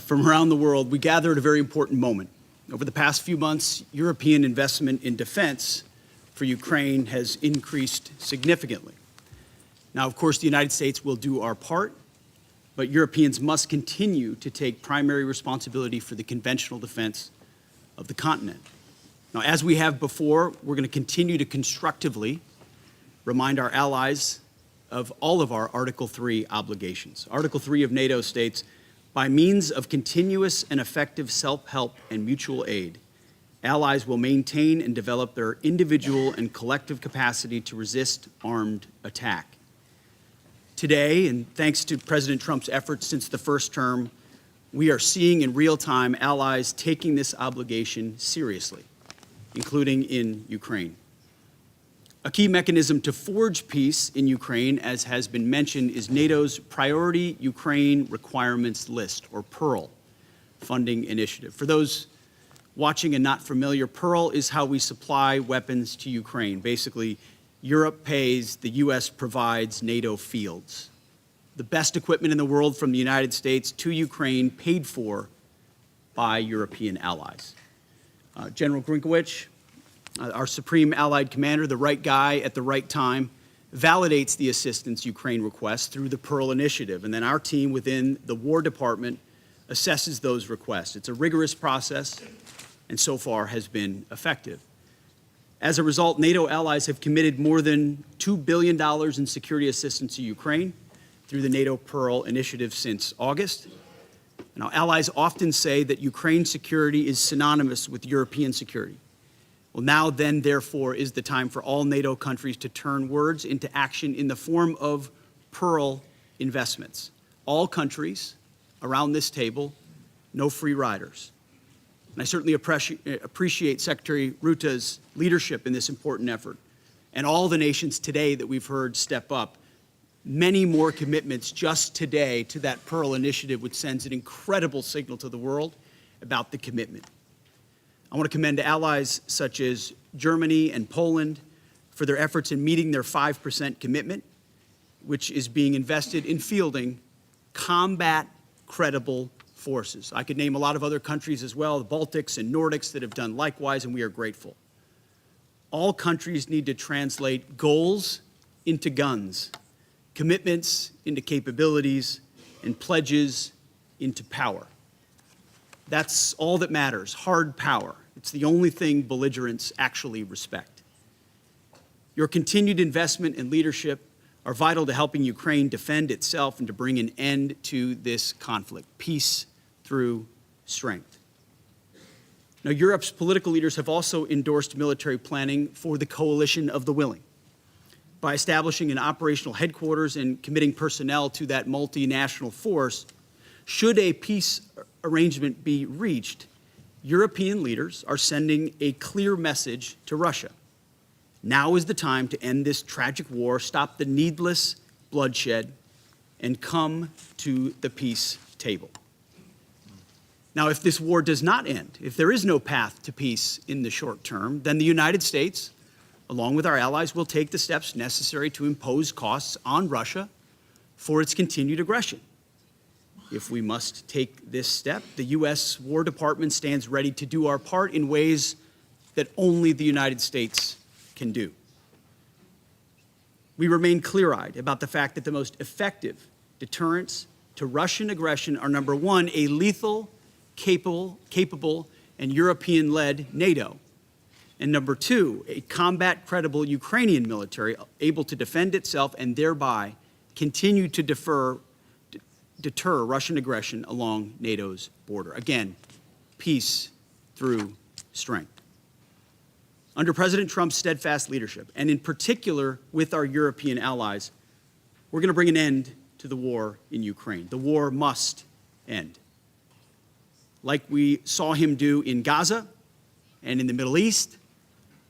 From around the world, we gather at a very important moment. Over the past few months, European investment in defense for Ukraine has increased significantly. Now, of course, the United States will do our part, but Europeans must continue to take primary responsibility for the conventional defense of the continent. Now, as we have before, we're going to continue to constructively remind our allies of all of our Article 3 obligations. Article 3 of NATO states, by means of continuous and effective self-help and mutual aid, allies will maintain and develop their individual and collective capacity to resist armed attack. Today, and thanks to President Trump's efforts since the first term, we are seeing in real time allies taking this obligation seriously, including in Ukraine. A key mechanism to forge peace in Ukraine, as has been mentioned, is NATO's Priority Ukraine Requirements List, or PEARL, funding initiative. For those watching and not familiar, PEARL is how we supply weapons to Ukraine. Basically, Europe pays, the U.S. provides NATO fields. The best equipment in the world from the United States to Ukraine, paid for by European allies. General Grinkowicz, our supreme allied commander, the right guy at the right time, validates the assistance Ukraine requests through the PEARL initiative, and then our team within the War Department assesses those requests. It's a rigorous process, and so far has been effective. As a result, NATO allies have committed more than $2 billion in security assistance to Ukraine through the NATO PEARL initiative since August. Now, allies often say that Ukraine's security is synonymous with European security. Well, now then, therefore, is the time for all NATO countries to turn words into action in the form of PEARL investments. All countries around this table, no free riders. And I certainly appreciate Secretary Rutte's leadership in this important effort, and all the nations today that we've heard step up. Many more commitments just today to that PEARL initiative, which sends an incredible signal to the world about the commitment. I want to commend allies such as Germany and Poland for their efforts in meeting their 5% commitment, which is being invested in fielding combat-credible forces. I could name a lot of other countries as well, the Baltics and Nordics, that have done likewise, and we are grateful. All countries need to translate goals into guns, commitments into capabilities, and pledges into power. That's all that matters, hard power. It's the only thing belligerents actually respect. Your continued investment and leadership are vital to helping Ukraine defend itself and to bring an end to this conflict. Peace through strength. Now, Europe's political leaders have also endorsed military planning for the coalition of the willing by establishing an operational headquarters and committing personnel to that multinational force. Should a peace arrangement be reached, European leaders are sending a clear message to Russia. Now is the time to end this tragic war, stop the needless bloodshed, and come to the peace table. Now, if this war does not end, if there is no path to peace in the short term, then the United States, along with our allies, will take the steps necessary to impose costs on Russia for its continued aggression. If we must take this step, the U.S. War Department stands ready to do our part in ways that only the United States can do. We remain clear-eyed about the fact that the most effective deterrents to Russian aggression are, number one, a lethal, capable, and European-led NATO, and number two, a combat-credible Ukrainian military able to defend itself and thereby continue to deter Russian aggression along NATO's border. Again, peace through strength. Under President Trump's steadfast leadership, and in particular with our European allies, we're going to bring an end to the war in Ukraine. The war must end. Like we saw him do in Gaza and in the Middle East,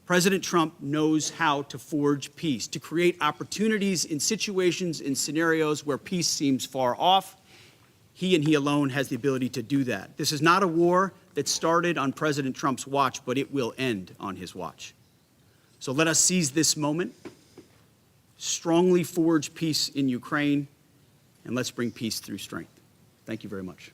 President Trump knows how to forge peace, to create opportunities in situations, in scenarios where peace seems far off. He and he alone has the ability to do that. This is not a war that started on President Trump's watch, but it will end on his watch. So let us seize this moment, strongly forge peace in Ukraine, and let's bring peace through strength. Thank you very much.